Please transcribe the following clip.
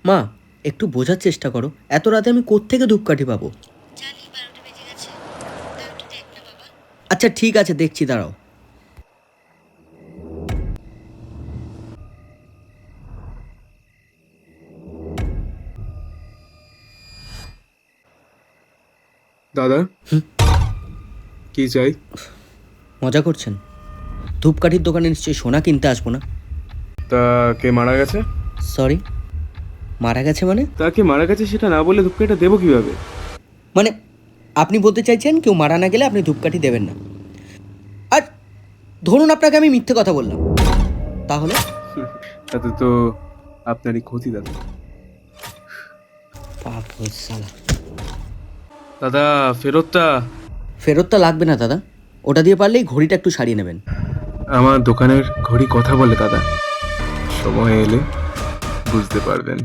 মা, একটু বোঝার চেষ্টা করো, এত রাতে আমি কোত্থেকে ধূপকাঠি পাবো? জানি 12টা বেজে গেছে, তাও একটু দেখ না বাবা। আচ্ছা ঠিক আছে, দেখছি, দাঁড়াও। দাদা, কি চাই? মজা করছেন? ধূপকাঠির দোকানে নিশ্চয়ই সোনা কিনতে আসবো না। তা কে মারা গেছে? সরি, মারা গেছে মানে? তা কে মারা গেছে সেটা না বলে ধূপকাঠিটা দেবো কিভাবে? মানে আপনি বলতে চাইছেন কেউ মারা না গেলে আপনি ধূপকাঠি দেবেন না? আর ধরুন আপনাকে আমি মিথ্যে কথা বললাম, তাহলে? তাতে তো আপনারই ক্ষতি দাদা। পাগল শালা। দাদা, ফেরতটা। ফেরতটা লাগবে না দাদা, ওটা দিয়ে পারলেই ঘড়িটা একটু সারিয়ে নেবেন। আমার দোকানের ঘড়ি কথা বলে দাদা, সময় এলে বুঝতে পারবেন।